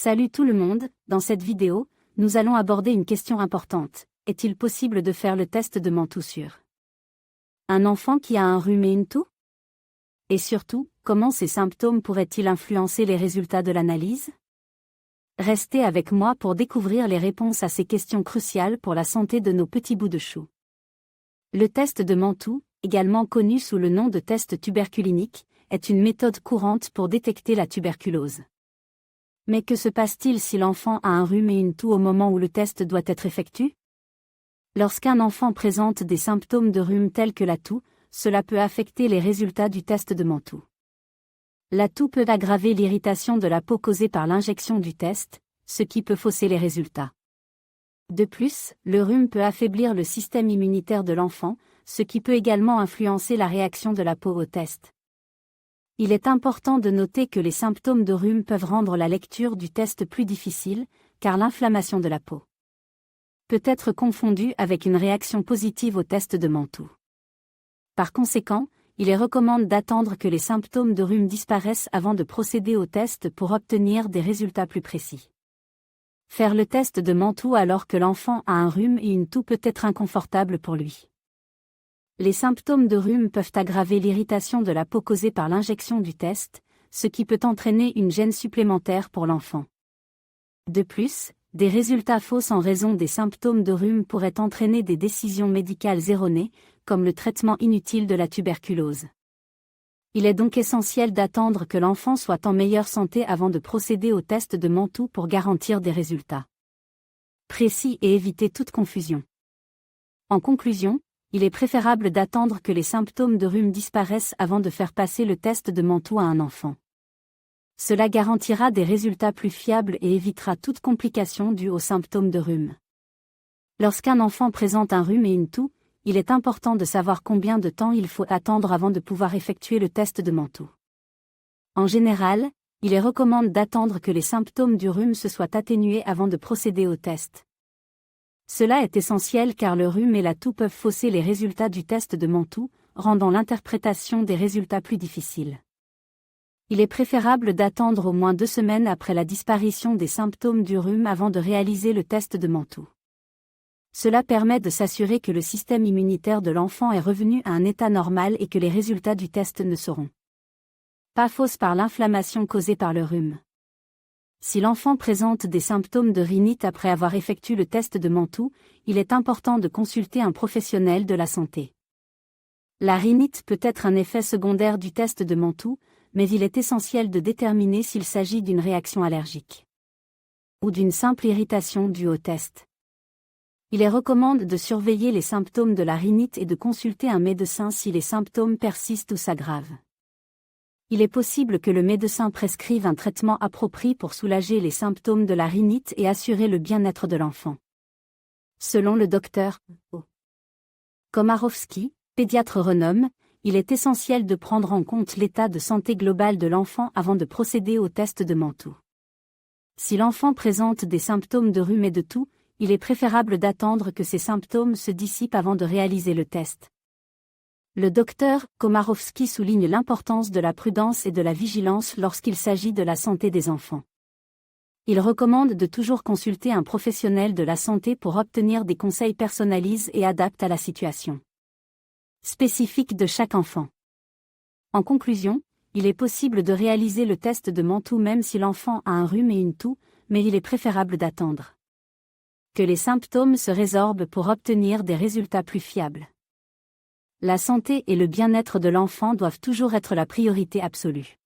Salut tout le monde, dans cette vidéo, nous allons aborder une question importante. Est-il possible de faire le test de Mantoux sur un enfant qui a un rhume et une toux? Et surtout, comment ces symptômes pourraient-ils influencer les résultats de l'analyse? Restez avec moi pour découvrir les réponses à ces questions cruciales pour la santé de nos petits bouts de chou. Le test de Mantoux, également connu sous le nom de test tuberculinique, est une méthode courante pour détecter la tuberculose. Mais que se passe-t-il si l'enfant a un rhume et une toux au moment où le test doit être effectué? Lorsqu'un enfant présente des symptômes de rhume tels que la toux, cela peut affecter les résultats du test de Mantoux. La toux peut aggraver l'irritation de la peau causée par l'injection du test, ce qui peut fausser les résultats. De plus, le rhume peut affaiblir le système immunitaire de l'enfant, ce qui peut également influencer la réaction de la peau au test. Il est important de noter que les symptômes de rhume peuvent rendre la lecture du test plus difficile, car l'inflammation de la peau peut être confondue avec une réaction positive au test de Mantoux. Par conséquent, il est recommandé d'attendre que les symptômes de rhume disparaissent avant de procéder au test pour obtenir des résultats plus précis. Faire le test de Mantoux alors que l'enfant a un rhume et une toux peut être inconfortable pour lui. Les symptômes de rhume peuvent aggraver l'irritation de la peau causée par l'injection du test, ce qui peut entraîner une gêne supplémentaire pour l'enfant. De plus, des résultats faux en raison des symptômes de rhume pourraient entraîner des décisions médicales erronées, comme le traitement inutile de la tuberculose. Il est donc essentiel d'attendre que l'enfant soit en meilleure santé avant de procéder au test de Mantoux pour garantir des résultats précis et éviter toute confusion. En conclusion, il est préférable d'attendre que les symptômes de rhume disparaissent avant de faire passer le test de Mantoux à un enfant. Cela garantira des résultats plus fiables et évitera toute complication due aux symptômes de rhume. Lorsqu'un enfant présente un rhume et une toux, il est important de savoir combien de temps il faut attendre avant de pouvoir effectuer le test de Mantoux. En général, il est recommandé d'attendre que les symptômes du rhume se soient atténués avant de procéder au test. Cela est essentiel car le rhume et la toux peuvent fausser les résultats du test de Mantoux, rendant l'interprétation des résultats plus difficile. Il est préférable d'attendre au moins 2 semaines après la disparition des symptômes du rhume avant de réaliser le test de Mantoux. Cela permet de s'assurer que le système immunitaire de l'enfant est revenu à un état normal et que les résultats du test ne seront pas fausses par l'inflammation causée par le rhume. Si l'enfant présente des symptômes de rhinite après avoir effectué le test de Mantoux, il est important de consulter un professionnel de la santé. La rhinite peut être un effet secondaire du test de Mantoux, mais il est essentiel de déterminer s'il s'agit d'une réaction allergique ou d'une simple irritation due au test. Il est recommandé de surveiller les symptômes de la rhinite et de consulter un médecin si les symptômes persistent ou s'aggravent. Il est possible que le médecin prescrive un traitement approprié pour soulager les symptômes de la rhinite et assurer le bien-être de l'enfant. Selon le docteur Komárowski, pédiatre renommé, il est essentiel de prendre en compte l'état de santé global de l'enfant avant de procéder au test de Mantoux. Si l'enfant présente des symptômes de rhume et de toux, il est préférable d'attendre que ces symptômes se dissipent avant de réaliser le test. Le docteur Komárowski souligne l'importance de la prudence et de la vigilance lorsqu'il s'agit de la santé des enfants. Il recommande de toujours consulter un professionnel de la santé pour obtenir des conseils personnalisés et adaptés à la situation spécifique de chaque enfant. En conclusion, il est possible de réaliser le test de Mantoux même si l'enfant a un rhume et une toux, mais il est préférable d'attendre que les symptômes se résorbent pour obtenir des résultats plus fiables. La santé et le bien-être de l'enfant doivent toujours être la priorité absolue.